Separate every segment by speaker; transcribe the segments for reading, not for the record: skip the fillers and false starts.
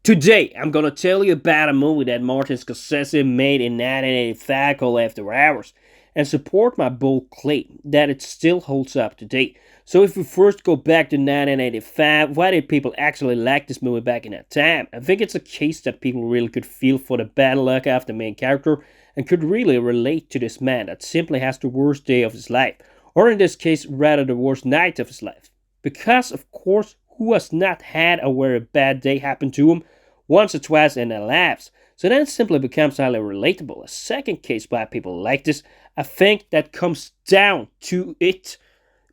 Speaker 1: Today, I'm gonna tell you about a movie that Martin Scorsese made in 1985 called After Hours, and support my bold claim that it still holds up today. So if we first go back to 1985, why did people actually like this movie back in that time? I think it's a case that people really could feel for the bad luck of the main character and could really relate to this man that simply has the worst day of his life, or in this case, rather the worst night of his life. Because, of course, who has not had a very bad day happen to him once or twice in their lives? So then it simply becomes highly relatable. A second case why people like this, I think that comes down to it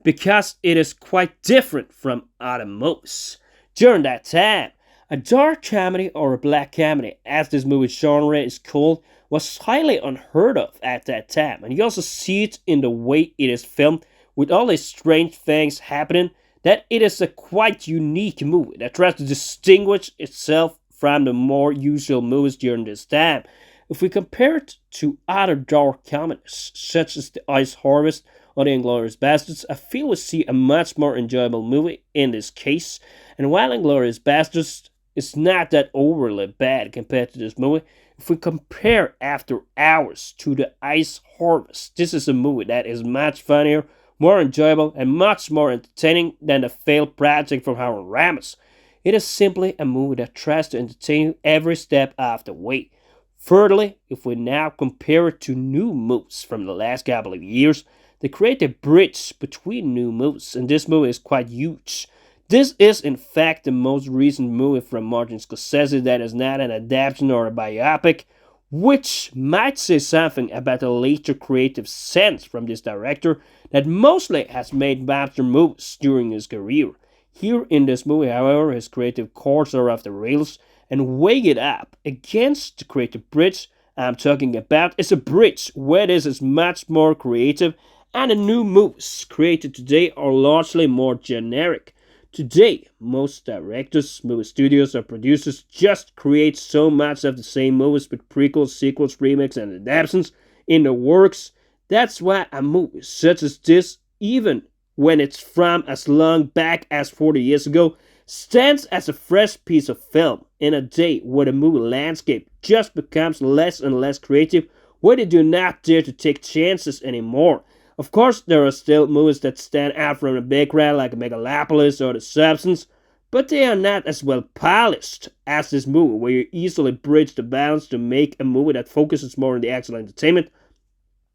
Speaker 1: because it is quite different from other movies. During that time, a dark comedy or a black comedy, as this movie genre is called, was highly unheard of at that time. And you also see it in the way it is filmed, with all these strange things happening, that it is a quite unique movie that tries to distinguish itself from the more usual movies during this time. If we compare it to other dark comedies, such as The Ice Harvest or The Inglourious Basterds, I feel we see a much more enjoyable movie in this case. And while Inglourious Basterds is not that overly bad compared to this movie, if we compare After Hours to The Ice Harvest, this is a movie that is much funnier, more enjoyable, and much more entertaining than the failed project from Harold Ramis. It is simply a movie that tries to entertain you every step of the way. Thirdly, if we now compare it to new movies from the last couple of years, they create a bridge between new movies, and this movie is quite huge. This is, in fact, the most recent movie from Martin Scorsese that is not an adaptation or a biopic, which might say something about the later creative sense from this director that mostly has made monster movies during his career. Here in this movie, however, his creative chords are off the rails, and weighing it up against the creative bridge I'm talking about is a bridge where this is much more creative, and the new movies created today are largely more generic. Today, most directors, movie studios, or producers just create so much of the same movies with prequels, sequels, remakes, and adaptations in the works. That's why a movie such as this, even when it's from as long back as 40 years ago, stands as a fresh piece of film in a day where the movie landscape just becomes less and less creative, where they do not dare to take chances anymore. Of course, there are still movies that stand out from the background like Megalopolis or The Substance, but they are not as well polished as this movie, where you easily bridge the balance to make a movie that focuses more on the actual entertainment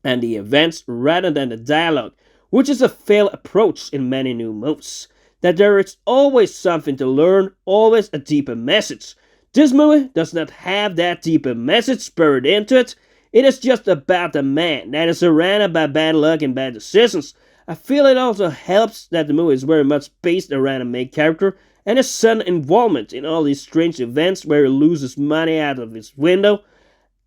Speaker 1: and the events rather than the dialogue, which is a failed approach in many new movies. That there is always something to learn, always a deeper message. This movie does not have that deeper message buried into it. It is just about a man that is surrounded by bad luck and bad decisions. I feel it also helps that the movie is very much based around a main character and his sudden involvement in all these strange events where he loses money out of his window,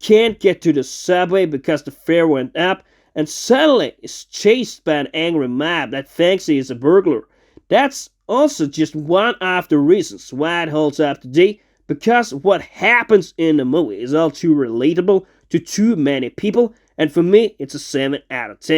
Speaker 1: can't get to the subway because the fare went up, and suddenly is chased by an angry mob that thinks he is a burglar. That's also just one of the reasons why it holds up today, because what happens in the movie is all too relatable to too many people, and for me, it's a 7 out of 10.